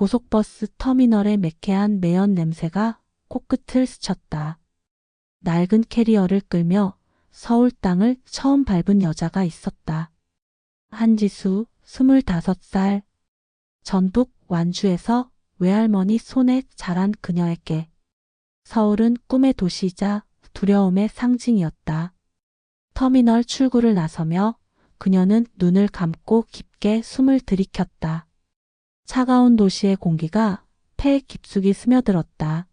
고속버스 터미널의 매캐한 매연 냄새가 코끝을 스쳤다. 낡은 캐리어를 끌며 서울 땅을 처음 밟은 여자가 있었다. 한지수, 25살. 전북 완주에서 외할머니 손에 자란 그녀에게 서울은 꿈의 도시이자 두려움의 상징이었다. 터미널 출구를 나서며 그녀는 눈을 감고 깊게 숨을 들이켰다. 차가운 도시의 공기가 폐에 깊숙이 스며들었다.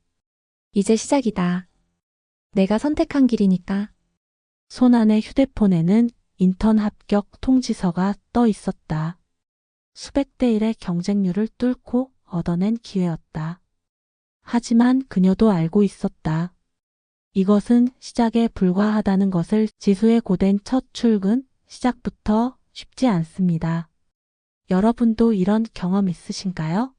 이제 시작이다. 내가 선택한 길이니까. 손안의 휴대폰에는 인턴 합격 통지서가 떠 있었다. 수백 대 1의 경쟁률을 뚫고 얻어낸 기회였다. 하지만 그녀도 알고 있었다. 이것은 시작에 불과하다는 것을. 지수의 고된 첫 출근, 시작부터 쉽지 않습니다. 여러분도 이런 경험 있으신가요?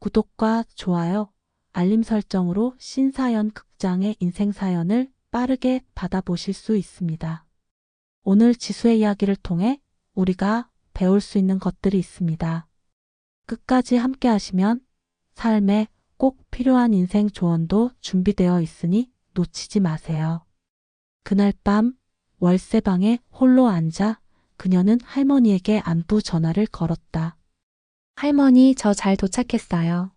구독과 좋아요, 알림 설정으로 신사연 극장의 인생사연을 빠르게 받아보실 수 있습니다. 오늘 지수의 이야기를 통해 우리가 배울 수 있는 것들이 있습니다. 끝까지 함께 하시면 삶에 꼭 필요한 인생 조언도 준비되어 있으니 놓치지 마세요. 그날 밤 월세방에 홀로 앉아 그녀는 할머니에게 안부 전화를 걸었다. 할머니, 저 잘 도착했어요.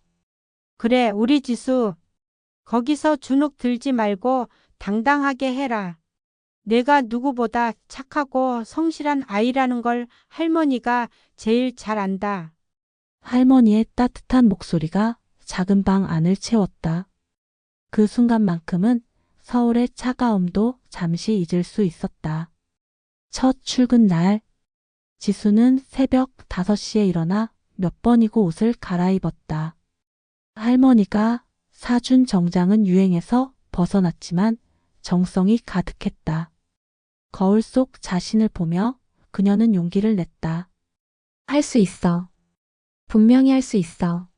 그래, 우리 지수. 거기서 주눅 들지 말고 당당하게 해라. 내가 누구보다 착하고 성실한 아이라는 걸 할머니가 제일 잘 안다. 할머니의 따뜻한 목소리가 작은 방 안을 채웠다. 그 순간만큼은 서울의 차가움도 잠시 잊을 수 있었다. 첫 출근 날, 지수는 새벽 5시에 일어나 몇 번이고 옷을 갈아입었다. 할머니가 사준 정장은 유행에서 벗어났지만 정성이 가득했다. 거울 속 자신을 보며 그녀는 용기를 냈다. 할 수 있어. 분명히 할 수 있어.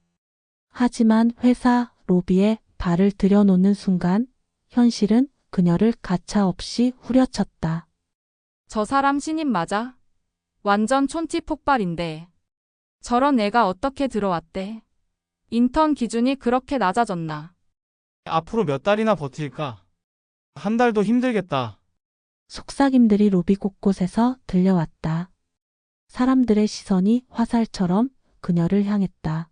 하지만 회사 로비에 발을 들여놓는 순간 현실은 그녀를 가차없이 후려쳤다. 저 사람 신입 맞아? 완전 촌티 폭발인데. 저런 애가 어떻게 들어왔대? 인턴 기준이 그렇게 낮아졌나? 앞으로 몇 달이나 버틸까? 한 달도 힘들겠다. 속삭임들이 로비 곳곳에서 들려왔다. 사람들의 시선이 화살처럼 그녀를 향했다.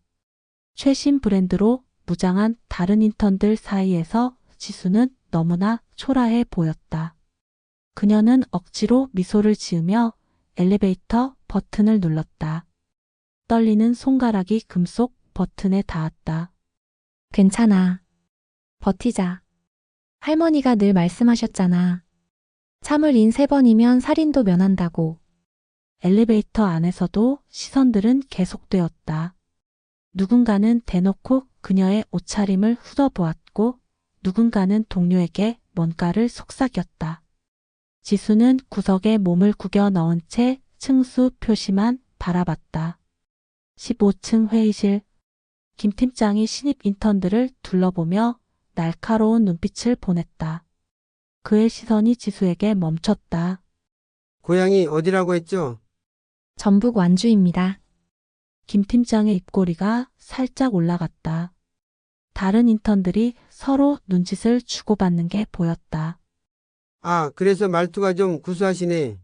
최신 브랜드로 무장한 다른 인턴들 사이에서 지수는 너무나 초라해 보였다. 그녀는 억지로 미소를 지으며 엘리베이터 버튼을 눌렀다. 떨리는 손가락이 금속 버튼에 닿았다. 괜찮아. 버티자. 할머니가 늘 말씀하셨잖아. 참을 인 3번이면 살인도 면한다고. 엘리베이터 안에서도 시선들은 계속되었다. 누군가는 대놓고 그녀의 옷차림을 훑어보았고 누군가는 동료에게 뭔가를 속삭였다. 지수는 구석에 몸을 구겨 넣은 채 층수 표시만 바라봤다. 15층 회의실. 김 팀장이 신입 인턴들을 둘러보며 날카로운 눈빛을 보냈다. 그의 시선이 지수에게 멈췄다. 고향이 어디라고 했죠? 전북 완주입니다. 김 팀장의 입꼬리가 살짝 올라갔다. 다른 인턴들이 서로 눈짓을 주고받는 게 보였다. 아, 그래서 말투가 좀 구수하시네.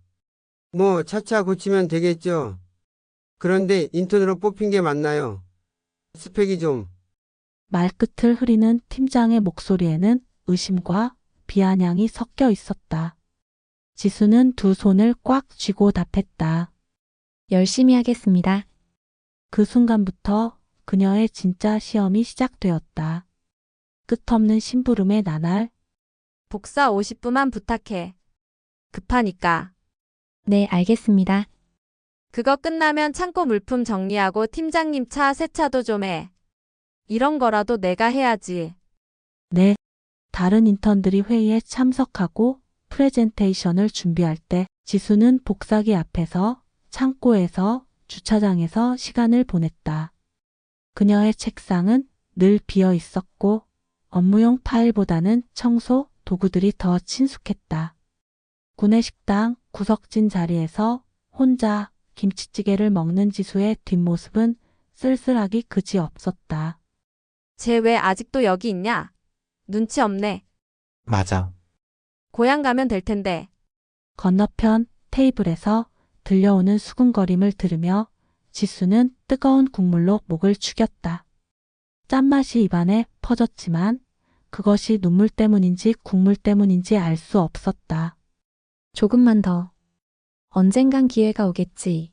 뭐 차차 고치면 되겠죠. 그런데 인턴으로 뽑힌 게 맞나요? 스펙이 좀. 말끝을 흐리는 팀장의 목소리에는 의심과 비아냥이 섞여 있었다. 지수는 두 손을 꽉 쥐고 답했다. 열심히 하겠습니다. 그 순간부터 그녀의 진짜 시험이 시작되었다. 끝없는 심부름의 나날. 복사 50부만 부탁해. 급하니까. 네, 알겠습니다. 그거 끝나면 창고 물품 정리하고 팀장님 차 세차도 좀 해. 이런 거라도 내가 해야지. 네. 다른 인턴들이 회의에 참석하고 프레젠테이션을 준비할 때 지수는 복사기 앞에서 창고에서 주차장에서 시간을 보냈다. 그녀의 책상은 늘 비어 있었고 업무용 파일보다는 청소 도구들이 더 친숙했다. 구내식당 구석진 자리에서 혼자 김치찌개를 먹는 지수의 뒷모습은 쓸쓸하기 그지 없었다. 쟤 왜 아직도 여기 있냐? 눈치 없네. 맞아. 고향 가면 될 텐데. 건너편 테이블에서 들려오는 수군거림을 들으며 지수는 뜨거운 국물로 목을 축였다. 짠맛이 입안에 퍼졌지만 그것이 눈물 때문인지 국물 때문인지 알 수 없었다. 조금만 더. 언젠간 기회가 오겠지.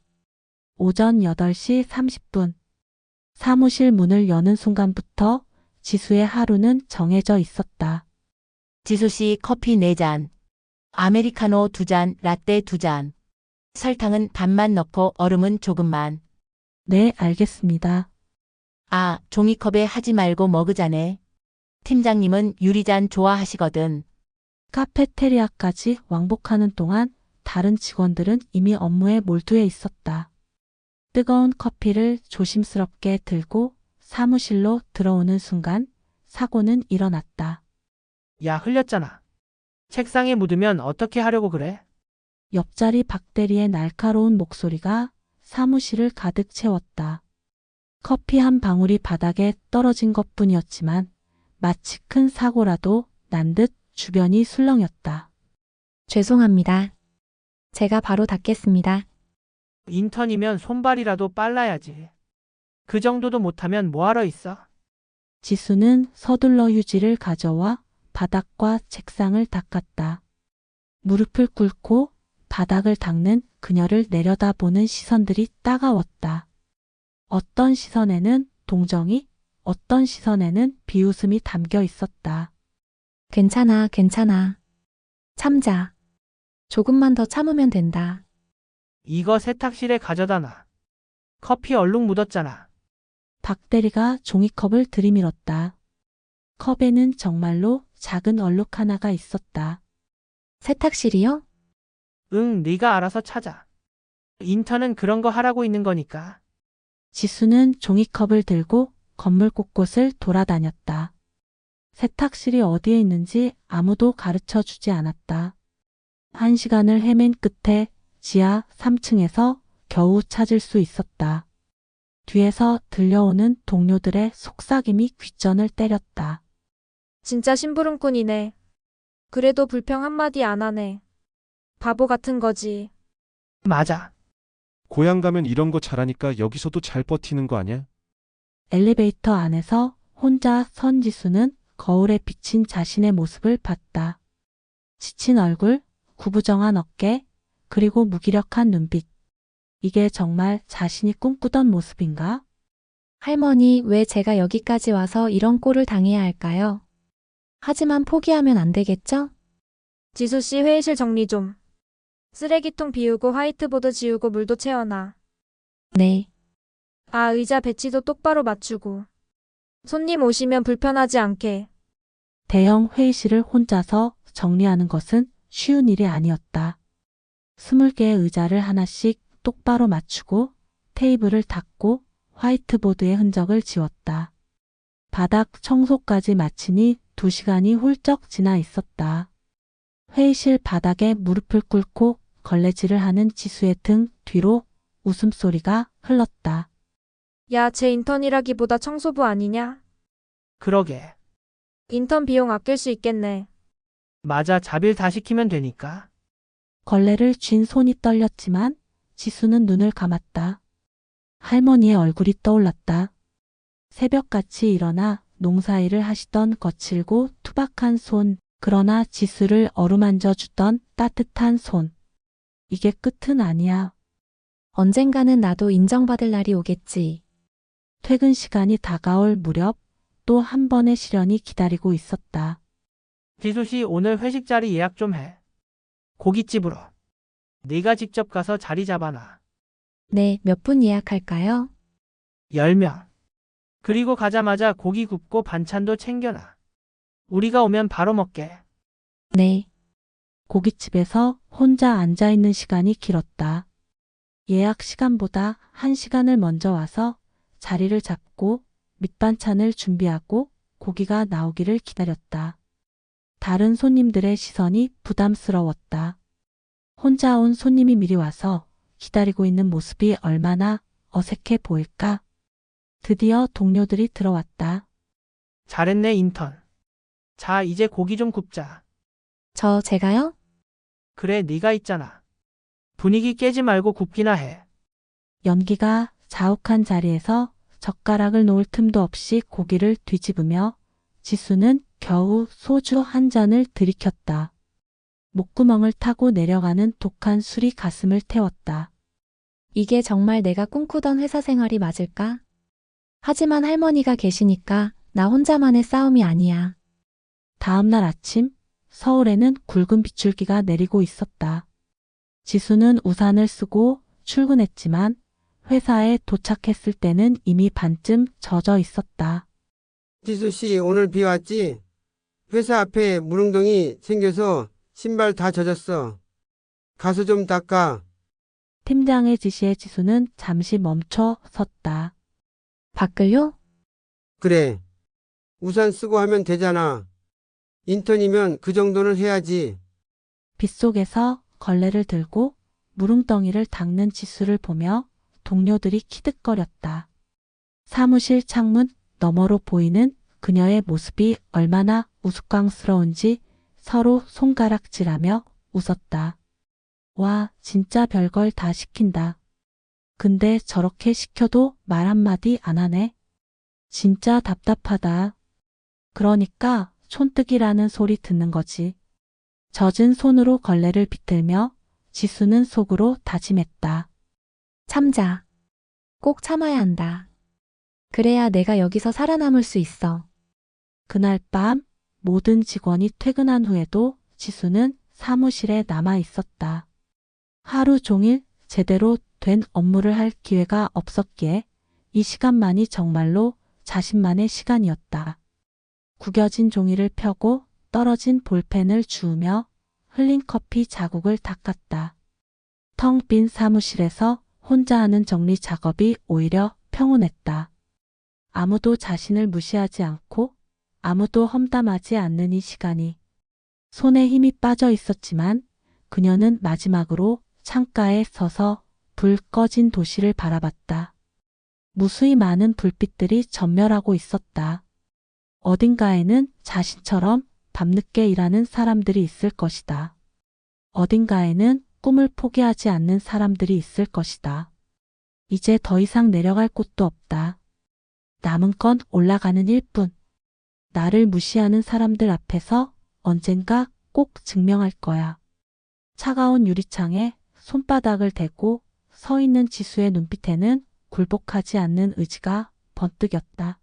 오전 8시 30분. 사무실 문을 여는 순간부터 지수의 하루는 정해져 있었다. 지수 씨 커피 4잔. 아메리카노 2잔, 라떼 2잔. 설탕은 반만 넣고 얼음은 조금만. 네, 알겠습니다. 아, 종이컵에 하지 말고 머그잔에. 팀장님은 유리잔 좋아하시거든. 카페테리아까지 왕복하는 동안 다른 직원들은 이미 업무에 몰두해 있었다. 뜨거운 커피를 조심스럽게 들고 사무실로 들어오는 순간 사고는 일어났다. 야, 흘렸잖아. 책상에 묻으면 어떻게 하려고 그래? 옆자리 박대리의 날카로운 목소리가 사무실을 가득 채웠다. 커피 한 방울이 바닥에 떨어진 것뿐이었지만 마치 큰 사고라도 난 듯 주변이 술렁였다. 죄송합니다. 제가 바로 닦겠습니다. 인턴이면 손발이라도 빨라야지. 그 정도도 못하면 뭐하러 있어? 지수는 서둘러 휴지를 가져와 바닥과 책상을 닦았다. 무릎을 꿇고 바닥을 닦는 그녀를 내려다보는 시선들이 따가웠다. 어떤 시선에는 동정이, 어떤 시선에는 비웃음이 담겨 있었다. 괜찮아, 괜찮아. 참자. 조금만 더 참으면 된다. 이거 세탁실에 가져다 놔. 커피 얼룩 묻었잖아. 박대리가 종이컵을 들이밀었다. 컵에는 정말로 작은 얼룩 하나가 있었다. 세탁실이요? 응, 네가 알아서 찾아. 인턴은 그런 거 하라고 있는 거니까. 지수는 종이컵을 들고 건물 곳곳을 돌아다녔다. 세탁실이 어디에 있는지 아무도 가르쳐 주지 않았다. 1시간을 헤맨 끝에 지하 3층에서 겨우 찾을 수 있었다. 뒤에서 들려오는 동료들의 속삭임이 귓전을 때렸다. 진짜 심부름꾼이네. 그래도 불평 한마디 안 하네. 바보 같은 거지. 맞아. 고향 가면 이런 거 잘하니까 여기서도 잘 버티는 거 아니야? 엘리베이터 안에서 혼자 선 지수는 거울에 비친 자신의 모습을 봤다. 지친 얼굴, 구부정한 어깨, 그리고 무기력한 눈빛. 이게 정말 자신이 꿈꾸던 모습인가? 할머니, 왜 제가 여기까지 와서 이런 꼴을 당해야 할까요? 하지만 포기하면 안 되겠죠? 지수 씨 회의실 정리 좀. 쓰레기통 비우고 화이트보드 지우고 물도 채워놔. 네. 아, 의자 배치도 똑바로 맞추고. 손님 오시면 불편하지 않게. 대형 회의실을 혼자서 정리하는 것은 쉬운 일이 아니었다. 20개의 의자를 하나씩 똑바로 맞추고 테이블을 닦고 화이트보드의 흔적을 지웠다. 바닥 청소까지 마치니 2시간이 훌쩍 지나 있었다. 회의실 바닥에 무릎을 꿇고 걸레질을 하는 지수의 등 뒤로 웃음소리가 흘렀다. 야, 쟤 인턴이라기보다 청소부 아니냐? 그러게. 인턴 비용 아낄 수 있겠네. 맞아, 자빌 다 시키면 되니까. 걸레를 쥔 손이 떨렸지만 지수는 눈을 감았다. 할머니의 얼굴이 떠올랐다. 새벽같이 일어나 농사일을 하시던 거칠고 투박한 손, 그러나 지수를 어루만져 주던 따뜻한 손. 이게 끝은 아니야. 언젠가는 나도 인정받을 날이 오겠지. 퇴근 시간이 다가올 무렵 또 한 번의 시련이 기다리고 있었다. 지수 씨 오늘 회식 자리 예약 좀 해. 고깃집으로. 네가 직접 가서 자리 잡아놔. 네, 몇 분 예약할까요? 10명. 그리고 가자마자 고기 굽고 반찬도 챙겨놔. 우리가 오면 바로 먹게. 네. 고깃집에서 혼자 앉아있는 시간이 길었다. 예약 시간보다 1시간을 먼저 와서 자리를 잡고 밑반찬을 준비하고 고기가 나오기를 기다렸다. 다른 손님들의 시선이 부담스러웠다. 혼자 온 손님이 미리 와서 기다리고 있는 모습이 얼마나 어색해 보일까? 드디어 동료들이 들어왔다. 잘했네, 인턴. 자, 이제 고기 좀 굽자. 제가요? 그래, 네가 있잖아. 분위기 깨지 말고 굽기나 해. 연기가 자욱한 자리에서 젓가락을 놓을 틈도 없이 고기를 뒤집으며 지수는 겨우 소주 한 잔을 들이켰다. 목구멍을 타고 내려가는 독한 술이 가슴을 태웠다. 이게 정말 내가 꿈꾸던 회사 생활이 맞을까? 하지만 할머니가 계시니까 나 혼자만의 싸움이 아니야. 다음 날 아침 서울에는 굵은 빗줄기가 내리고 있었다. 지수는 우산을 쓰고 출근했지만 회사에 도착했을 때는 이미 반쯤 젖어 있었다. 지수 씨, 오늘 비 왔지? 회사 앞에 물웅덩이 생겨서 신발 다 젖었어. 가서 좀 닦아. 팀장의 지시에 지수는 잠시 멈춰 섰다. 밖을요? 그래. 우산 쓰고 하면 되잖아. 인턴이면 그 정도는 해야지. 빗속에서 걸레를 들고 물웅덩이를 닦는 지수를 보며 동료들이 키득거렸다. 사무실 창문 너머로 보이는 그녀의 모습이 얼마나 우스꽝스러운지 서로 손가락질하며 웃었다. 와, 진짜 별걸 다 시킨다. 근데 저렇게 시켜도 말 한마디 안 하네. 진짜 답답하다. 그러니까 촌뜨기라는 소리 듣는 거지. 젖은 손으로 걸레를 비틀며 지수는 속으로 다짐했다. 참자. 꼭 참아야 한다. 그래야 내가 여기서 살아남을 수 있어. 그날 밤 모든 직원이 퇴근한 후에도 지수는 사무실에 남아 있었다. 하루 종일 제대로 된 업무를 할 기회가 없었기에 이 시간만이 정말로 자신만의 시간이었다. 구겨진 종이를 펴고 떨어진 볼펜을 주우며 흘린 커피 자국을 닦았다. 텅 빈 사무실에서 혼자 하는 정리 작업이 오히려 평온했다. 아무도 자신을 무시하지 않고 아무도 험담하지 않는 이 시간이 손에 힘이 빠져 있었지만 그녀는 마지막으로 창가에 서서 불 꺼진 도시를 바라봤다. 무수히 많은 불빛들이 전멸하고 있었다. 어딘가에는 자신처럼 밤늦게 일하는 사람들이 있을 것이다. 어딘가에는 꿈을 포기하지 않는 사람들이 있을 것이다. 이제 더 이상 내려갈 곳도 없다. 남은 건 올라가는 일뿐. 나를 무시하는 사람들 앞에서 언젠가 꼭 증명할 거야. 차가운 유리창에 손바닥을 대고 서 있는 지수의 눈빛에는 굴복하지 않는 의지가 번뜩였다.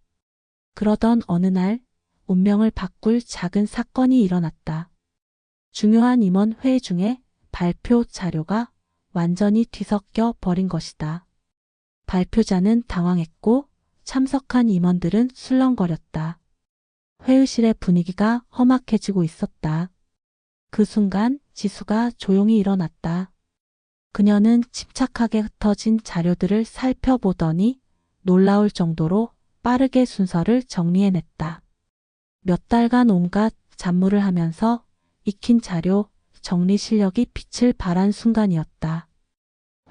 그러던 어느 날 운명을 바꿀 작은 사건이 일어났다. 중요한 임원 회의 중에 발표 자료가 완전히 뒤섞여 버린 것이다. 발표자는 당황했고 참석한 임원들은 술렁거렸다. 회의실의 분위기가 험악해지고 있었다. 그 순간 지수가 조용히 일어났다. 그녀는 침착하게 흩어진 자료들을 살펴보더니 놀라울 정도로 빠르게 순서를 정리해냈다. 몇 달간 온갖 잡무를 하면서 익힌 자료 정리 실력이 빛을 발한 순간이었다.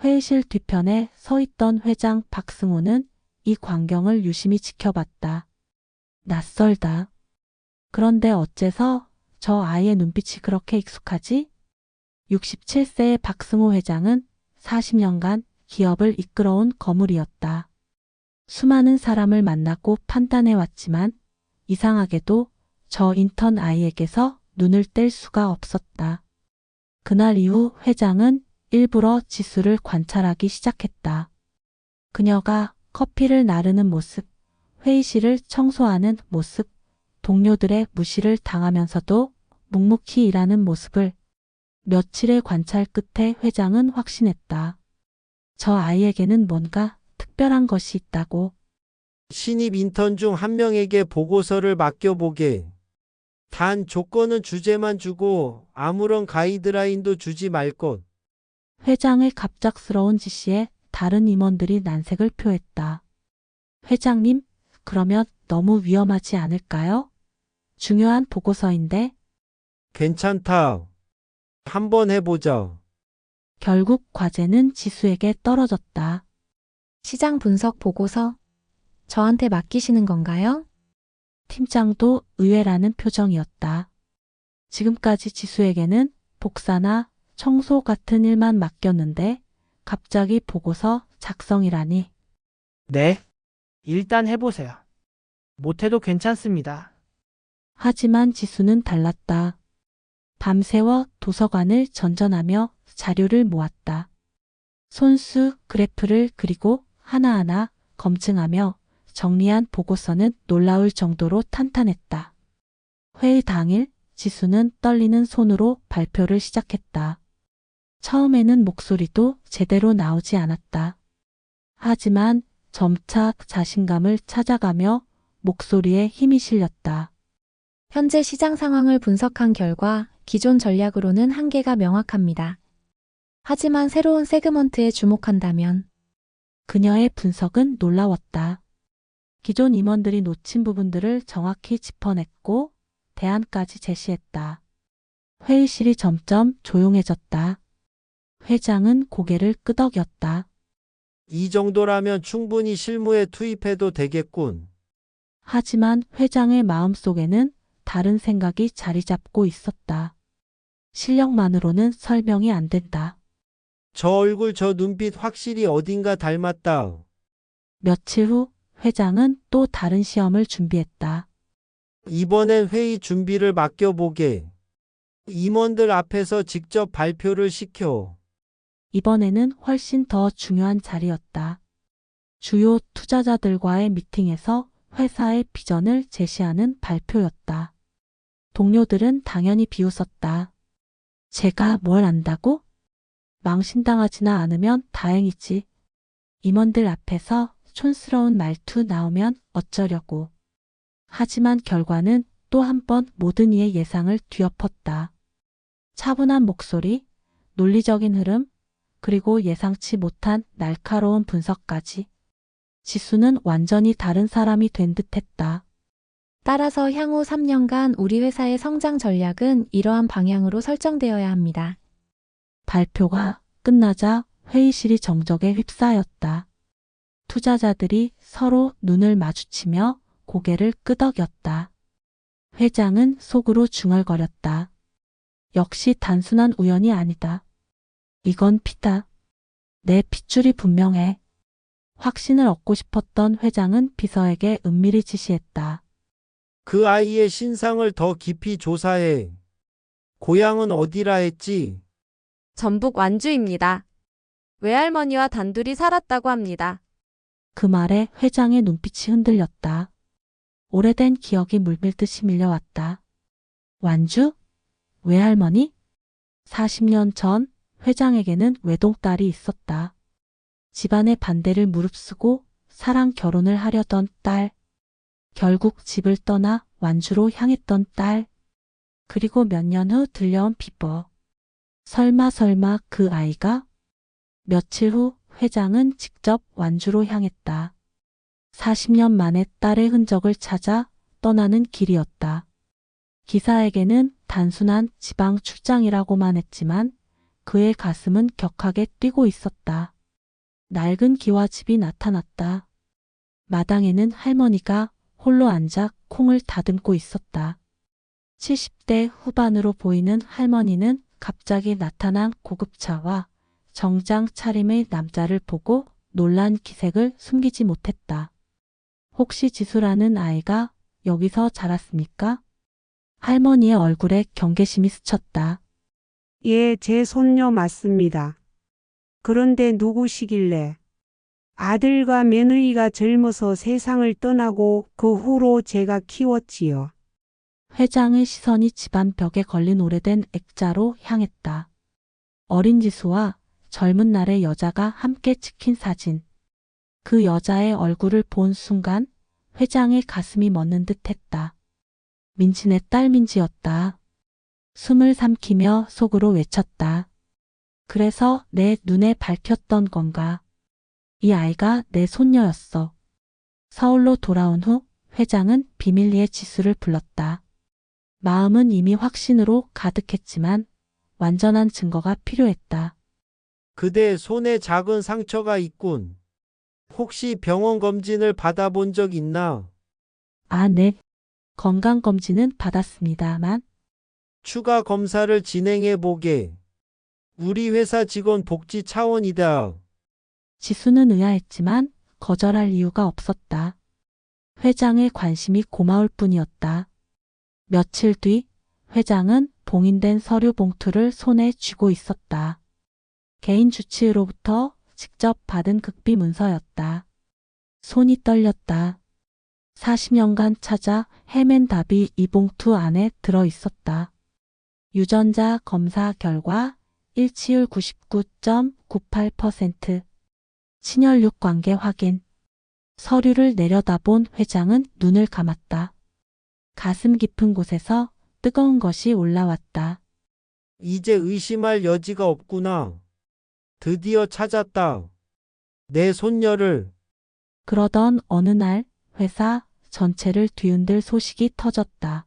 회의실 뒤편에 서 있던 회장 박승호는 이 광경을 유심히 지켜봤다. 낯설다. 그런데 어째서 저 아이의 눈빛이 그렇게 익숙하지? 67세의 박승호 회장은 40년간 기업을 이끌어온 거물이었다. 수많은 사람을 만나고 판단해왔지만 이상하게도 저 인턴 아이에게서 눈을 뗄 수가 없었다. 그날 이후 회장은 일부러 지수를 관찰하기 시작했다. 그녀가 커피를 나르는 모습, 회의실을 청소하는 모습, 동료들의 무시를 당하면서도 묵묵히 일하는 모습을 며칠의 관찰 끝에 회장은 확신했다. 저 아이에게는 뭔가 특별한 것이 있다고. 신입 인턴 중 한 명에게 보고서를 맡겨보게. 단 조건은 주제만 주고 아무런 가이드라인도 주지 말 것. 회장의 갑작스러운 지시에 다른 임원들이 난색을 표했다. 회장님, 그러면 너무 위험하지 않을까요? 중요한 보고서인데. 괜찮다. 한번 해보자. 결국 과제는 지수에게 떨어졌다. 시장 분석 보고서. 저한테 맡기시는 건가요? 팀장도 의외라는 표정이었다. 지금까지 지수에게는 복사나 청소 같은 일만 맡겼는데 갑자기 보고서 작성이라니. 네. 일단 해보세요. 못해도 괜찮습니다. 하지만 지수는 달랐다. 밤새워 도서관을 전전하며 자료를 모았다. 손수 그래프를 그리고 하나하나 검증하며 정리한 보고서는 놀라울 정도로 탄탄했다. 회의 당일 지수는 떨리는 손으로 발표를 시작했다. 처음에는 목소리도 제대로 나오지 않았다. 하지만 점차 자신감을 찾아가며 목소리에 힘이 실렸다. 현재 시장 상황을 분석한 결과 기존 전략으로는 한계가 명확합니다. 하지만 새로운 세그먼트에 주목한다면 그녀의 분석은 놀라웠다. 기존 임원들이 놓친 부분들을 정확히 짚어냈고 대안까지 제시했다. 회의실이 점점 조용해졌다. 회장은 고개를 끄덕였다. 이 정도라면 충분히 실무에 투입해도 되겠군. 하지만 회장의 마음속에는 다른 생각이 자리 잡고 있었다. 실력만으로는 설명이 안 된다. 저 얼굴 저 눈빛 확실히 어딘가 닮았다. 며칠 후 회장은 또 다른 시험을 준비했다. 이번엔 회의 준비를 맡겨보게. 임원들 앞에서 직접 발표를 시켜. 이번에는 훨씬 더 중요한 자리였다. 주요 투자자들과의 미팅에서 회사의 비전을 제시하는 발표였다. 동료들은 당연히 비웃었다. 제가 뭘 안다고? 망신당하지나 않으면 다행이지. 임원들 앞에서 촌스러운 말투 나오면 어쩌려고. 하지만 결과는 또 한 번 모든 이의 예상을 뒤엎었다. 차분한 목소리, 논리적인 흐름, 그리고 예상치 못한 날카로운 분석까지. 지수는 완전히 다른 사람이 된 듯했다. 따라서 향후 3년간 우리 회사의 성장 전략은 이러한 방향으로 설정되어야 합니다. 발표가 끝나자 회의실이 정적에 휩싸였다. 투자자들이 서로 눈을 마주치며 고개를 끄덕였다. 회장은 속으로 중얼거렸다. 역시 단순한 우연이 아니다. 이건 피다. 내 핏줄이 분명해. 확신을 얻고 싶었던 회장은 비서에게 은밀히 지시했다. 그 아이의 신상을 더 깊이 조사해. 고향은 어디라 했지? 전북 완주입니다. 외할머니와 단둘이 살았다고 합니다. 그 말에 회장의 눈빛이 흔들렸다. 오래된 기억이 물밀듯이 밀려왔다. 완주? 외할머니? 40년 전 회장에게는 외동딸이 있었다. 집안의 반대를 무릅쓰고 사랑 결혼을 하려던 딸. 결국 집을 떠나 완주로 향했던 딸. 그리고 몇 년 후 들려온 비버. 설마 그 아이가? 며칠 후 회장은 직접 완주로 향했다. 40년 만에 딸의 흔적을 찾아 떠나는 길이었다. 기사에게는 단순한 지방 출장이라고만 했지만 그의 가슴은 격하게 뛰고 있었다. 낡은 기와집이 나타났다. 마당에는 할머니가 홀로 앉아 콩을 다듬고 있었다. 70대 후반으로 보이는 할머니는 갑자기 나타난 고급차와 정장 차림의 남자를 보고 놀란 기색을 숨기지 못했다. 혹시 지수라는 아이가 여기서 자랐습니까? 할머니의 얼굴에 경계심이 스쳤다. 예, 제 손녀 맞습니다. 그런데 누구시길래? 아들과 며느리가 젊어서 세상을 떠나고 그 후로 제가 키웠지요. 회장의 시선이 집안 벽에 걸린 오래된 액자로 향했다. 어린 지수와 젊은 날의 여자가 함께 찍힌 사진. 그 여자의 얼굴을 본 순간 회장의 가슴이 멎는 듯 했다. 민지네 딸 민지였다. 숨을 삼키며 속으로 외쳤다. 그래서 내 눈에 밝혔던 건가. 이 아이가 내 손녀였어. 서울로 돌아온 후 회장은 비밀리에 지수를 불렀다. 마음은 이미 확신으로 가득했지만 완전한 증거가 필요했다. 그대 손에 작은 상처가 있군. 혹시 병원 검진을 받아본 적 있나? 아, 네. 건강검진은 받았습니다만, 추가 검사를 진행해 보게. 우리 회사 직원 복지 차원이다. 지수는 의아했지만 거절할 이유가 없었다. 회장의 관심이 고마울 뿐이었다. 며칠 뒤 회장은 봉인된 서류 봉투를 손에 쥐고 있었다. 개인 주치의로부터 직접 받은 극비 문서였다. 손이 떨렸다. 40년간 찾아 헤맨 답이 이 봉투 안에 들어 있었다. 유전자 검사 결과 일치율 99.98%, 친혈육 관계 확인. 서류를 내려다본 회장은 눈을 감았다. 가슴 깊은 곳에서 뜨거운 것이 올라왔다. 이제 의심할 여지가 없구나. 드디어 찾았다. 내 손녀를. 그러던 어느 날 회사 전체를 뒤흔들 소식이 터졌다.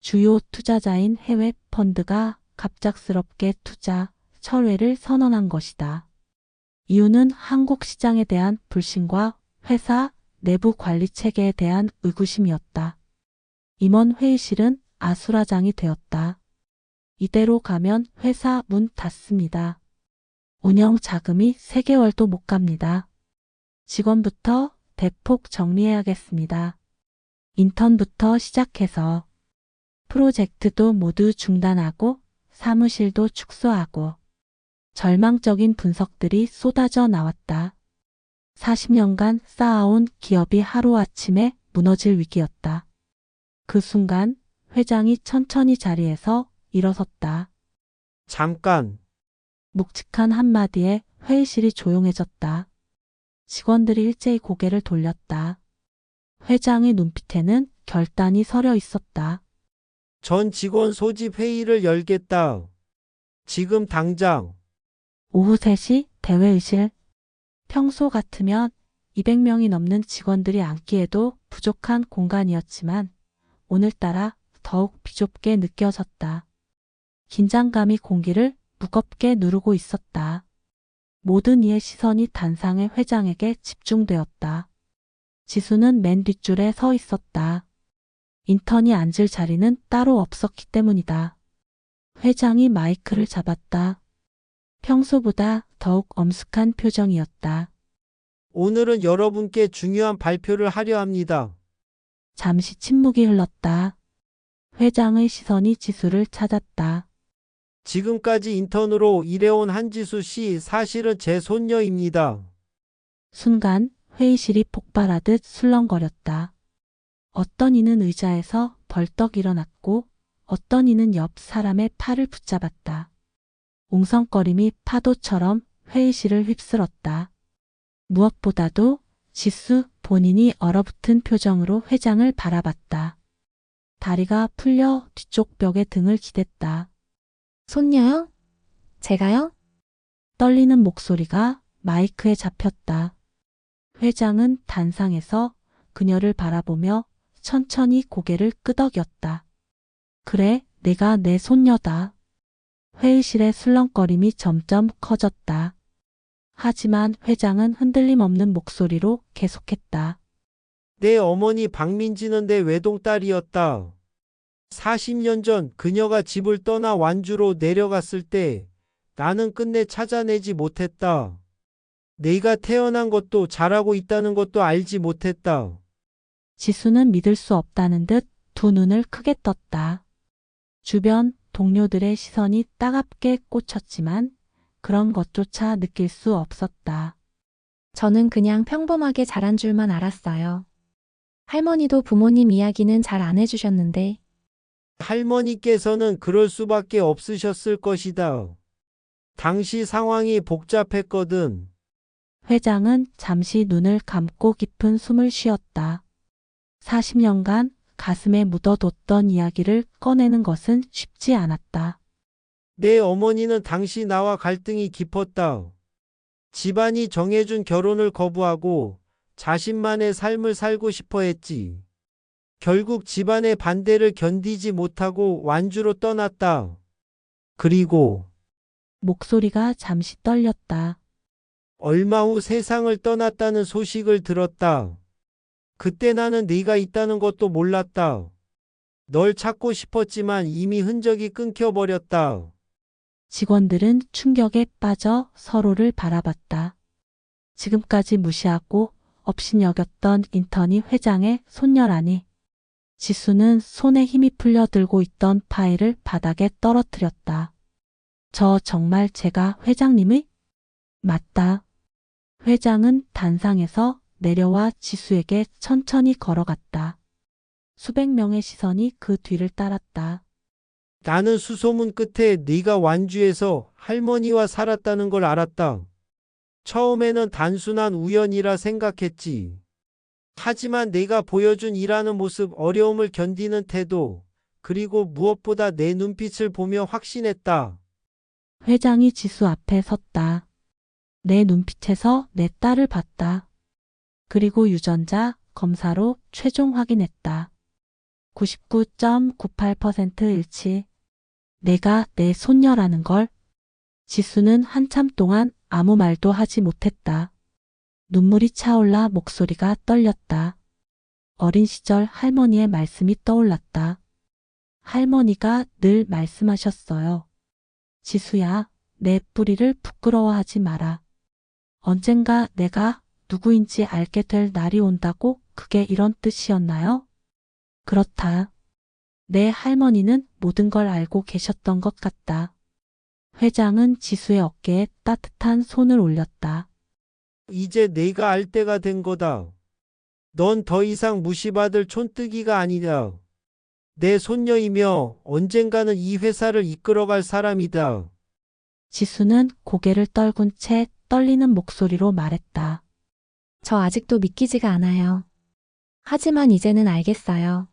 주요 투자자인 해외 펀드가 갑작스럽게 투자 철회를 선언한 것이다. 이유는 한국 시장에 대한 불신과 회사 내부 관리 체계에 대한 의구심이었다. 임원 회의실은 아수라장이 되었다. 이대로 가면 회사 문 닫습니다. 운영 자금이 3개월도 못 갑니다. 직원부터 대폭 정리해야겠습니다. 인턴부터 시작해서 프로젝트도 모두 중단하고 사무실도 축소하고 절망적인 분석들이 쏟아져 나왔다. 40년간 쌓아온 기업이 하루아침에 무너질 위기였다. 그 순간 회장이 천천히 자리에서 일어섰다. 잠깐. 묵직한 한마디에 회의실이 조용해졌다. 직원들이 일제히 고개를 돌렸다. 회장의 눈빛에는 결단이 서려 있었다. 전 직원 소집 회의를 열겠다. 지금 당장. 오후 3시 대회의실. 평소 같으면 200명이 넘는 직원들이 앉기에도 부족한 공간이었지만 오늘따라 더욱 비좁게 느껴졌다. 긴장감이 공기를 무겁게 누르고 있었다. 모든 이의 시선이 단상의 회장에게 집중되었다. 지수는 맨 뒷줄에 서 있었다. 인턴이 앉을 자리는 따로 없었기 때문이다. 회장이 마이크를 잡았다. 평소보다 더욱 엄숙한 표정이었다. 오늘은 여러분께 중요한 발표를 하려 합니다. 잠시 침묵이 흘렀다. 회장의 시선이 지수를 찾았다. 지금까지 인턴으로 일해온 한지수 씨 사실은 제 손녀입니다. 순간 회의실이 폭발하듯 술렁거렸다. 어떤 이는 의자에서 벌떡 일어났고 어떤 이는 옆 사람의 팔을 붙잡았다. 웅성거림이 파도처럼 회의실을 휩쓸었다. 무엇보다도 지수 본인이 얼어붙은 표정으로 회장을 바라봤다. 다리가 풀려 뒤쪽 벽에 등을 기댔다. 손녀요? 제가요? 떨리는 목소리가 마이크에 잡혔다. 회장은 단상에서 그녀를 바라보며 천천히 고개를 끄덕였다. 그래, 내가 내 손녀다. 회의실의 술렁거림이 점점 커졌다. 하지만 회장은 흔들림 없는 목소리로 계속했다. 내 어머니 박민지는 내 외동딸이었다. 40년 전 그녀가 집을 떠나 완주로 내려갔을 때 나는 끝내 찾아내지 못했다. 내가 태어난 것도 잘하고 있다는 것도 알지 못했다. 지수는 믿을 수 없다는 듯 두 눈을 크게 떴다. 주변 동료들의 시선이 따갑게 꽂혔지만 그런 것조차 느낄 수 없었다. 저는 그냥 평범하게 자란 줄만 알았어요. 할머니도 부모님 이야기는 잘 안 해주셨는데 할머니께서는 그럴 수밖에 없으셨을 것이다. 당시 상황이 복잡했거든. 회장은 잠시 눈을 감고 깊은 숨을 쉬었다. 40년간 가슴에 묻어뒀던 이야기를 꺼내는 것은 쉽지 않았다. 내 어머니는 당시 나와 갈등이 깊었다. 집안이 정해준 결혼을 거부하고 자신만의 삶을 살고 싶어 했지. 결국 집안의 반대를 견디지 못하고 완주로 떠났다. 그리고 목소리가 잠시 떨렸다. 얼마 후 세상을 떠났다는 소식을 들었다. 그때 나는 네가 있다는 것도 몰랐다. 널 찾고 싶었지만 이미 흔적이 끊겨버렸다. 직원들은 충격에 빠져 서로를 바라봤다. 지금까지 무시하고 업신여겼던 인턴이 회장의 손녀라니. 지수는 손에 힘이 풀려 들고 있던 파일을 바닥에 떨어뜨렸다. 저 정말 제가 회장님의? 맞다. 회장은 단상에서 내려와 지수에게 천천히 걸어갔다. 수백 명의 시선이 그 뒤를 따랐다. 나는 수소문 끝에 네가 완주에서 할머니와 살았다는 걸 알았다. 처음에는 단순한 우연이라 생각했지. 하지만 내가 보여준 일하는 모습, 어려움을 견디는 태도, 그리고 무엇보다 내 눈빛을 보며 확신했다. 회장이 지수 앞에 섰다. 내 눈빛에서 내 딸을 봤다. 그리고 유전자 검사로 최종 확인했다. 99.98% 일치. 내가 내 손녀라는 걸. 지수는 한참 동안 아무 말도 하지 못했다. 눈물이 차올라 목소리가 떨렸다. 어린 시절 할머니의 말씀이 떠올랐다. 할머니가 늘 말씀하셨어요. 지수야, 내 뿌리를 부끄러워하지 마라. 언젠가 내가 누구인지 알게 될 날이 온다고. 그게 이런 뜻이었나요? 그렇다. 내 할머니는 모든 걸 알고 계셨던 것 같다. 회장은 지수의 어깨에 따뜻한 손을 올렸다. 이제 내가 알 때가 된 거다. 넌 더 이상 무시받을 촌뜨기가 아니다. 내 손녀이며 언젠가는 이 회사를 이끌어갈 사람이다. 지수는 고개를 떨군 채 떨리는 목소리로 말했다. 저 아직도 믿기지가 않아요. 하지만 이제는 알겠어요.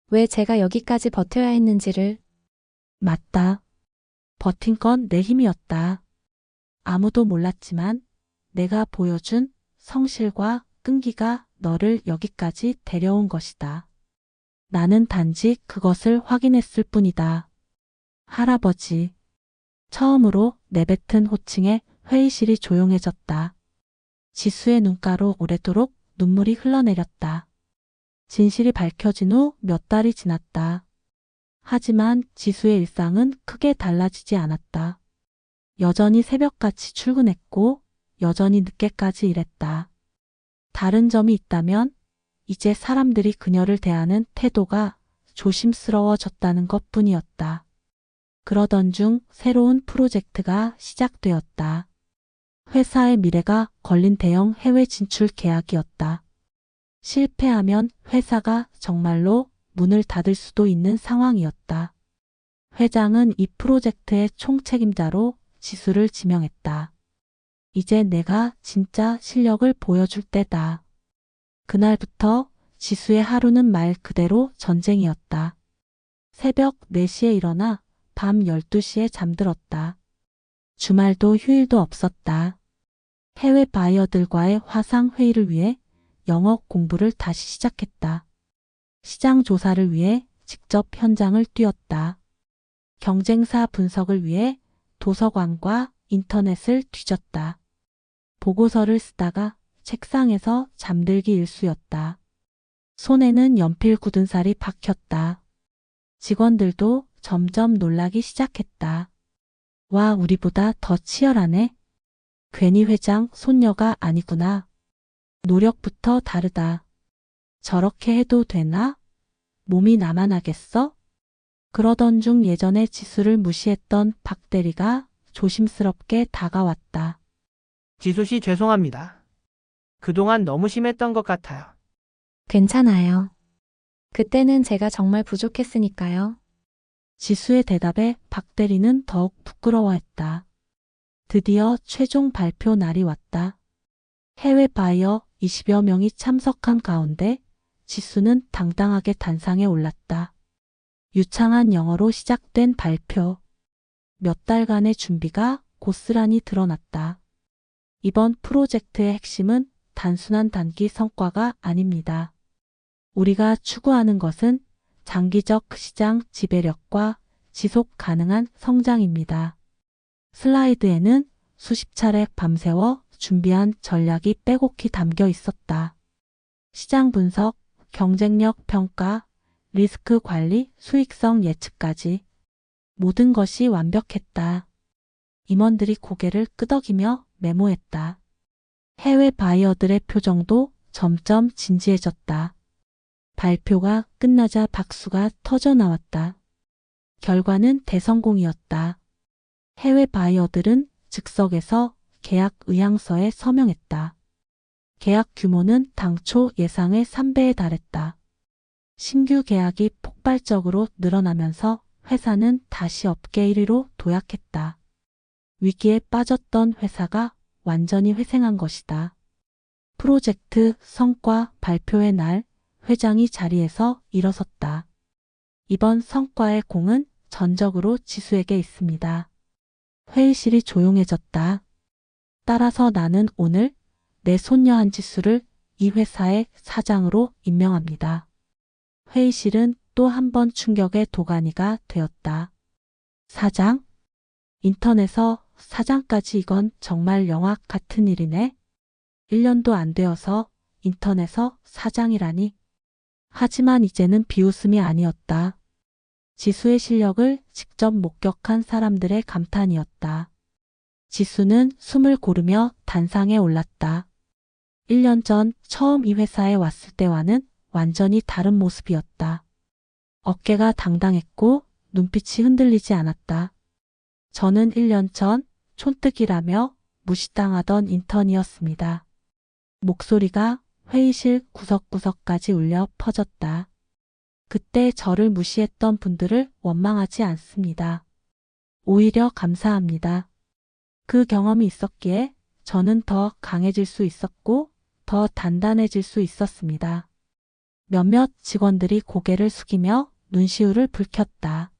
왜 제가 여기까지 버텨야 했는지를. 맞다. 버틴 건 내 힘이었다. 아무도 몰랐지만 내가 보여준 성실과 끈기가 너를 여기까지 데려온 것이다. 나는 단지 그것을 확인했을 뿐이다. 할아버지. 처음으로 내뱉은 호칭에 회의실이 조용해졌다. 지수의 눈가로 오래도록 눈물이 흘러내렸다. 진실이 밝혀진 후 몇 달이 지났다. 하지만 지수의 일상은 크게 달라지지 않았다. 여전히 새벽같이 출근했고 여전히 늦게까지 일했다. 다른 점이 있다면 이제 사람들이 그녀를 대하는 태도가 조심스러워졌다는 것뿐이었다. 그러던 중 새로운 프로젝트가 시작되었다. 회사의 미래가 걸린 대형 해외 진출 계약이었다. 실패하면 회사가 정말로 문을 닫을 수도 있는 상황이었다. 회장은 이 프로젝트의 총책임자로 지수를 지명했다. 이제 내가 진짜 실력을 보여줄 때다. 그날부터 지수의 하루는 말 그대로 전쟁이었다. 새벽 4시에 일어나 밤 12시에 잠들었다. 주말도 휴일도 없었다. 해외 바이어들과의 화상 회의를 위해 영어 공부를 다시 시작했다. 시장 조사를 위해 직접 현장을 뛰었다. 경쟁사 분석을 위해 도서관과 인터넷을 뒤졌다. 보고서를 쓰다가 책상에서 잠들기 일쑤였다. 손에는 연필 굳은 살이 박혔다. 직원들도 점점 놀라기 시작했다. 와, 우리보다 더 치열하네. 괜히 회장 손녀가 아니구나. 노력부터 다르다. 저렇게 해도 되나? 몸이 나만 하겠어? 그러던 중 예전에 지수를 무시했던 박 대리가 조심스럽게 다가왔다. 지수 씨 죄송합니다. 그동안 너무 심했던 것 같아요. 괜찮아요. 그때는 제가 정말 부족했으니까요. 지수의 대답에 박 대리는 더욱 부끄러워했다. 드디어 최종 발표 날이 왔다. 해외 바이어 20여 명이 참석한 가운데 지수는 당당하게 단상에 올랐다. 유창한 영어로 시작된 발표. 몇 달간의 준비가 고스란히 드러났다. 이번 프로젝트의 핵심은 단순한 단기 성과가 아닙니다. 우리가 추구하는 것은 장기적 시장 지배력과 지속 가능한 성장입니다. 슬라이드에는 수십 차례 밤새워 준비한 전략이 빼곡히 담겨 있었다. 시장 분석, 경쟁력 평가, 리스크 관리, 수익성 예측까지 모든 것이 완벽했다. 임원들이 고개를 끄덕이며 메모했다. 해외 바이어들의 표정도 점점 진지해졌다. 발표가 끝나자 박수가 터져 나왔다. 결과는 대성공이었다. 해외 바이어들은 즉석에서 계약 의향서에 서명했다. 계약 규모는 당초 예상의 3배에 달했다. 신규 계약이 폭발적으로 늘어나면서 회사는 다시 업계 1위로 도약했다. 위기에 빠졌던 회사가 완전히 회생한 것이다. 프로젝트 성과 발표의 날 회장이 자리에서 일어섰다. 이번 성과의 공은 전적으로 지수에게 있습니다. 회의실이 조용해졌다. 따라서 나는 오늘 내 손녀 한지수를 이 회사의 사장으로 임명합니다. 회의실은 또 한 번 충격의 도가니가 되었다. 사장? 인턴에서 사장까지 이건 정말 영화 같은 일이네. 1년도 안 되어서 인턴에서 사장이라니. 하지만 이제는 비웃음이 아니었다. 지수의 실력을 직접 목격한 사람들의 감탄이었다. 지수는 숨을 고르며 단상에 올랐다. 1년 전 처음 이 회사에 왔을 때와는 완전히 다른 모습이었다. 어깨가 당당했고 눈빛이 흔들리지 않았다. 저는 1년 전 촌뜨기라며 무시당하던 인턴이었습니다. 목소리가 회의실 구석구석까지 울려 퍼졌다. 그때 저를 무시했던 분들을 원망하지 않습니다. 오히려 감사합니다. 그 경험이 있었기에 저는 더 강해질 수 있었고 더 단단해질 수 있었습니다. 몇몇 직원들이 고개를 숙이며 눈시울을 붉혔다.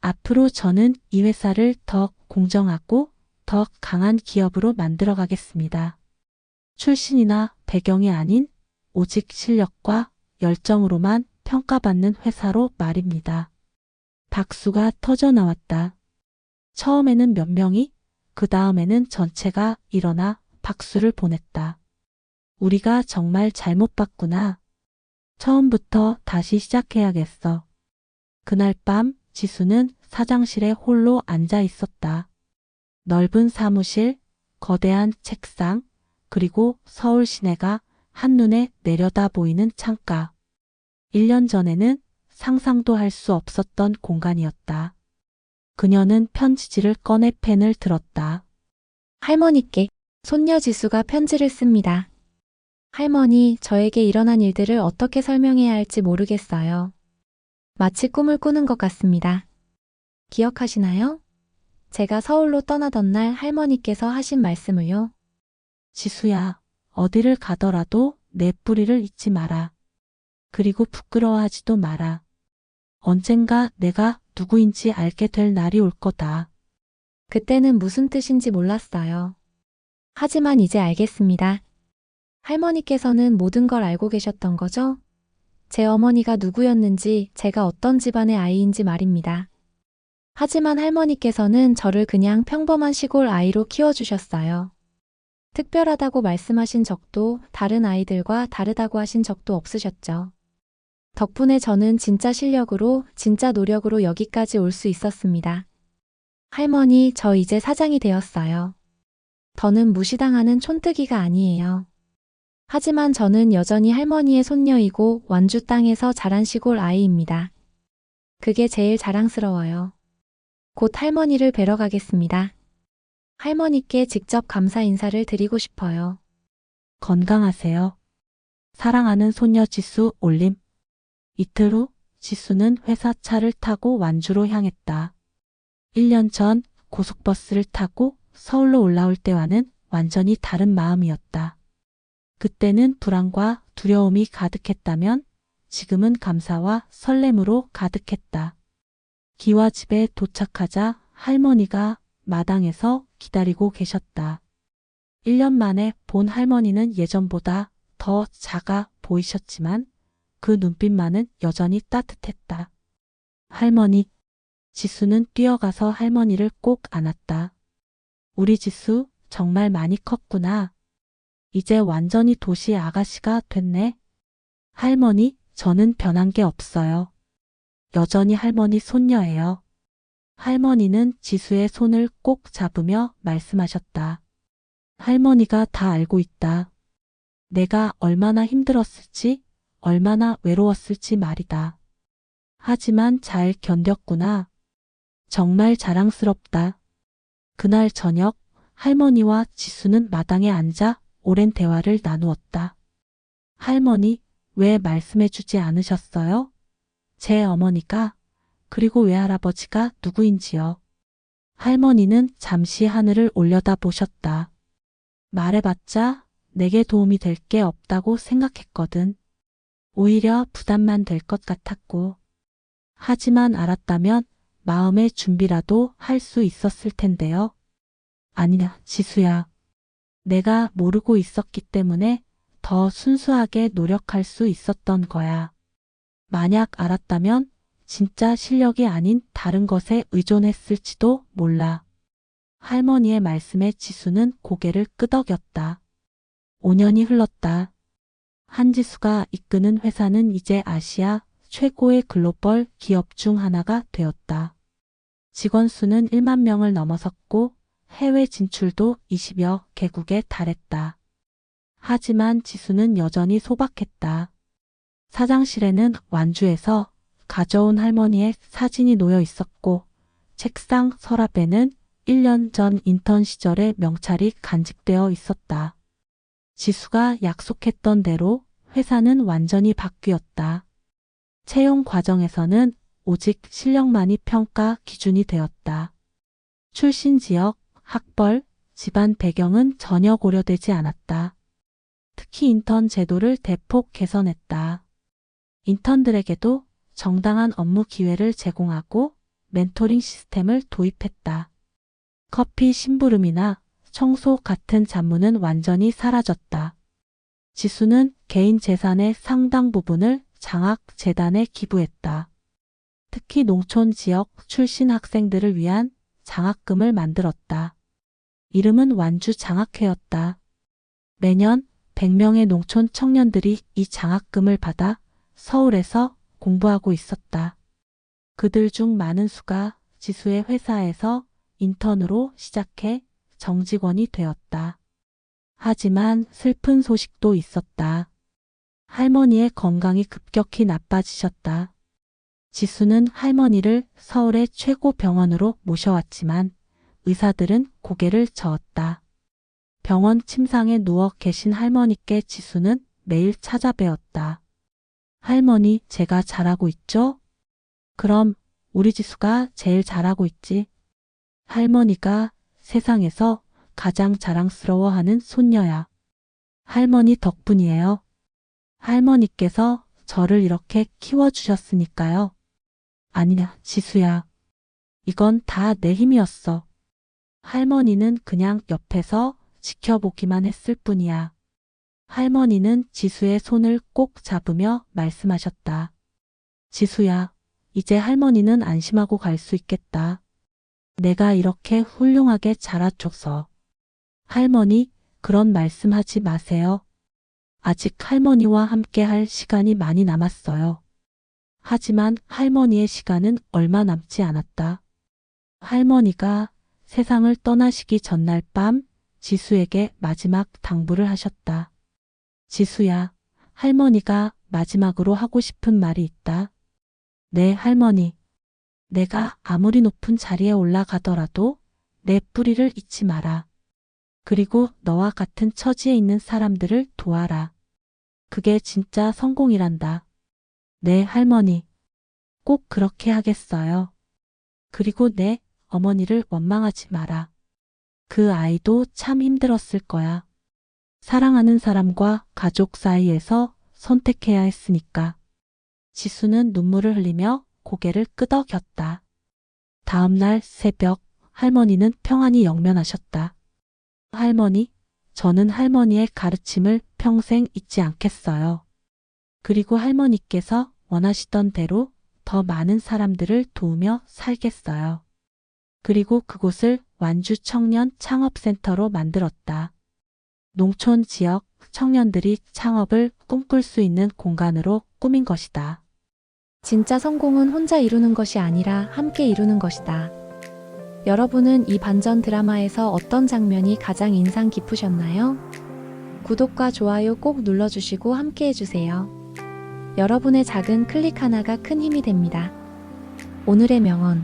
앞으로 저는 이 회사를 더 공정하고 더 강한 기업으로 만들어 가겠습니다. 출신이나 배경이 아닌 오직 실력과 열정으로만 평가받는 회사로 말입니다. 박수가 터져 나왔다. 처음에는 몇 명이, 그 다음에는 전체가 일어나 박수를 보냈다. 우리가 정말 잘못 봤구나. 처음부터 다시 시작해야겠어. 그날 밤 지수는 사장실에 홀로 앉아 있었다. 넓은 사무실, 거대한 책상, 그리고 서울 시내가 한눈에 내려다 보이는 창가. 1년 전에는 상상도 할 수 없었던 공간이었다. 그녀는 편지지를 꺼내 펜을 들었다. 할머니께 손녀 지수가 편지를 씁니다. 할머니, 저에게 일어난 일들을 어떻게 설명해야 할지 모르겠어요. 마치 꿈을 꾸는 것 같습니다. 기억하시나요? 제가 서울로 떠나던 날 할머니께서 하신 말씀을요. 지수야, 어디를 가더라도 내 뿌리를 잊지 마라. 그리고 부끄러워하지도 마라. 언젠가 내가 누구인지 알게 될 날이 올 거다. 그때는 무슨 뜻인지 몰랐어요. 하지만 이제 알겠습니다. 할머니께서는 모든 걸 알고 계셨던 거죠? 제 어머니가 누구였는지, 제가 어떤 집안의 아이인지 말입니다. 하지만 할머니께서는 저를 그냥 평범한 시골 아이로 키워주셨어요. 특별하다고 말씀하신 적도, 다른 아이들과 다르다고 하신 적도 없으셨죠. 덕분에 저는 진짜 실력으로, 진짜 노력으로 여기까지 올 수 있었습니다. 할머니, 저 이제 사장이 되었어요. 더는 무시당하는 촌뜨기가 아니에요. 하지만 저는 여전히 할머니의 손녀이고 완주 땅에서 자란 시골 아이입니다. 그게 제일 자랑스러워요. 곧 할머니를 뵈러 가겠습니다. 할머니께 직접 감사 인사를 드리고 싶어요. 건강하세요. 사랑하는 손녀 지수 올림. 이틀 후 지수는 회사 차를 타고 완주로 향했다. 1년 전 고속버스를 타고 서울로 올라올 때와는 완전히 다른 마음이었다. 그때는 불안과 두려움이 가득했다면 지금은 감사와 설렘으로 가득했다. 기와 집에 도착하자 할머니가 마당에서 기다리고 계셨다. 1년 만에 본 할머니는 예전보다 더 작아 보이셨지만 그 눈빛만은 여전히 따뜻했다. 할머니, 지수는 뛰어가서 할머니를 꼭 안았다. 우리 지수, 정말 많이 컸구나. 이제 완전히 도시 아가씨가 됐네. 할머니, 저는 변한 게 없어요. 여전히 할머니 손녀예요. 할머니는 지수의 손을 꼭 잡으며 말씀하셨다. 할머니가 다 알고 있다. 내가 얼마나 힘들었을지, 얼마나 외로웠을지 말이다. 하지만 잘 견뎠구나. 정말 자랑스럽다. 그날 저녁, 할머니와 지수는 마당에 앉아 오랜 대화를 나누었다. 할머니, 왜 말씀해주지 않으셨어요? 제 어머니가, 그리고 외할아버지가 누구인지요. 할머니는 잠시 하늘을 올려다보셨다. 말해봤자 내게 도움이 될 게 없다고 생각했거든. 오히려 부담만 될 것 같았고. 하지만 알았다면 마음의 준비라도 할 수 있었을 텐데요. 아니야, 지수야. 내가 모르고 있었기 때문에 더 순수하게 노력할 수 있었던 거야. 만약 알았다면 진짜 실력이 아닌 다른 것에 의존했을지도 몰라. 할머니의 말씀에 지수는 고개를 끄덕였다. 5년이 흘렀다. 한지수가 이끄는 회사는 이제 아시아 최고의 글로벌 기업 중 하나가 되었다. 직원 수는 1만 명을 넘어섰고 해외 진출도 20여 개국에 달했다. 하지만 지수는 여전히 소박했다. 사장실에는 완주에서 가져온 할머니의 사진이 놓여 있었고 책상 서랍에는 1년 전 인턴 시절의 명찰이 간직되어 있었다. 지수가 약속했던 대로 회사는 완전히 바뀌었다. 채용 과정에서는 오직 실력만이 평가 기준이 되었다. 출신 지역, 학벌, 집안 배경은 전혀 고려되지 않았다. 특히 인턴 제도를 대폭 개선했다. 인턴들에게도 정당한 업무 기회를 제공하고 멘토링 시스템을 도입했다. 커피 심부름이나 청소 같은 잡무는 완전히 사라졌다. 지수는 개인 재산의 상당 부분을 장학재단에 기부했다. 특히 농촌 지역 출신 학생들을 위한 장학금을 만들었다. 이름은 완주 장학회였다. 매년 100명의 농촌 청년들이 이 장학금을 받아 서울에서 공부하고 있었다. 그들 중 많은 수가 지수의 회사에서 인턴으로 시작해 정직원이 되었다. 하지만 슬픈 소식도 있었다. 할머니의 건강이 급격히 나빠지셨다. 지수는 할머니를 서울의 최고 병원으로 모셔왔지만 의사들은 고개를 저었다. 병원 침상에 누워 계신 할머니께 지수는 매일 찾아뵈었다. 할머니, 제가 잘하고 있죠? 그럼 우리 지수가 제일 잘하고 있지. 할머니가 세상에서 가장 자랑스러워하는 손녀야. 할머니 덕분이에요. 할머니께서 저를 이렇게 키워주셨으니까요. 아니야, 지수야. 이건 다 내 힘이었어. 할머니는 그냥 옆에서 지켜보기만 했을 뿐이야. 할머니는 지수의 손을 꼭 잡으며 말씀하셨다. 지수야, 이제 할머니는 안심하고 갈 수 있겠다. 내가 이렇게 훌륭하게 자라줘서. 할머니, 그런 말씀하지 마세요. 아직 할머니와 함께 할 시간이 많이 남았어요. 하지만 할머니의 시간은 얼마 남지 않았다. 할머니가 세상을 떠나시기 전날 밤 지수에게 마지막 당부를 하셨다. 지수야, 할머니가 마지막으로 하고 싶은 말이 있다. 네, 할머니. 내가 아무리 높은 자리에 올라가더라도 내 뿌리를 잊지 마라. 그리고 너와 같은 처지에 있는 사람들을 도와라. 그게 진짜 성공이란다. 네, 할머니. 꼭 그렇게 하겠어요. 그리고 내 어머니를 원망하지 마라. 그 아이도 참 힘들었을 거야. 사랑하는 사람과 가족 사이에서 선택해야 했으니까. 지수는 눈물을 흘리며 고개를 끄덕였다. 다음 날 새벽 할머니는 평안히 영면하셨다. 할머니, 저는 할머니의 가르침을 평생 잊지 않겠어요. 그리고 할머니께서 원하시던 대로 더 많은 사람들을 도우며 살겠어요. 그리고 그곳을 완주 청년 창업센터로 만들었다. 농촌 지역 청년들이 창업을 꿈꿀 수 있는 공간으로 꾸민 것이다. 진짜 성공은 혼자 이루는 것이 아니라 함께 이루는 것이다. 여러분은 이 반전 드라마에서 어떤 장면이 가장 인상 깊으셨나요? 구독과 좋아요 꼭 눌러주시고 함께 해주세요. 여러분의 작은 클릭 하나가 큰 힘이 됩니다. 오늘의 명언.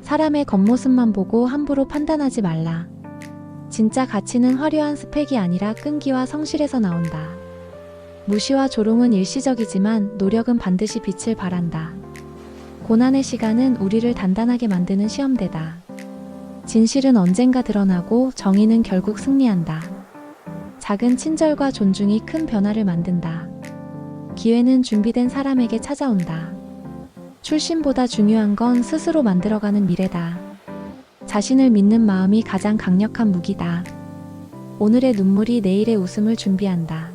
사람의 겉모습만 보고 함부로 판단하지 말라. 진짜 가치는 화려한 스펙이 아니라 끈기와 성실에서 나온다. 무시와 조롱은 일시적이지만 노력은 반드시 빛을 발한다. 고난의 시간은 우리를 단단하게 만드는 시험대다. 진실은 언젠가 드러나고 정의는 결국 승리한다. 작은 친절과 존중이 큰 변화를 만든다. 기회는 준비된 사람에게 찾아온다. 출신보다 중요한 건 스스로 만들어가는 미래다. 자신을 믿는 마음이 가장 강력한 무기다. 오늘의 눈물이 내일의 웃음을 준비한다.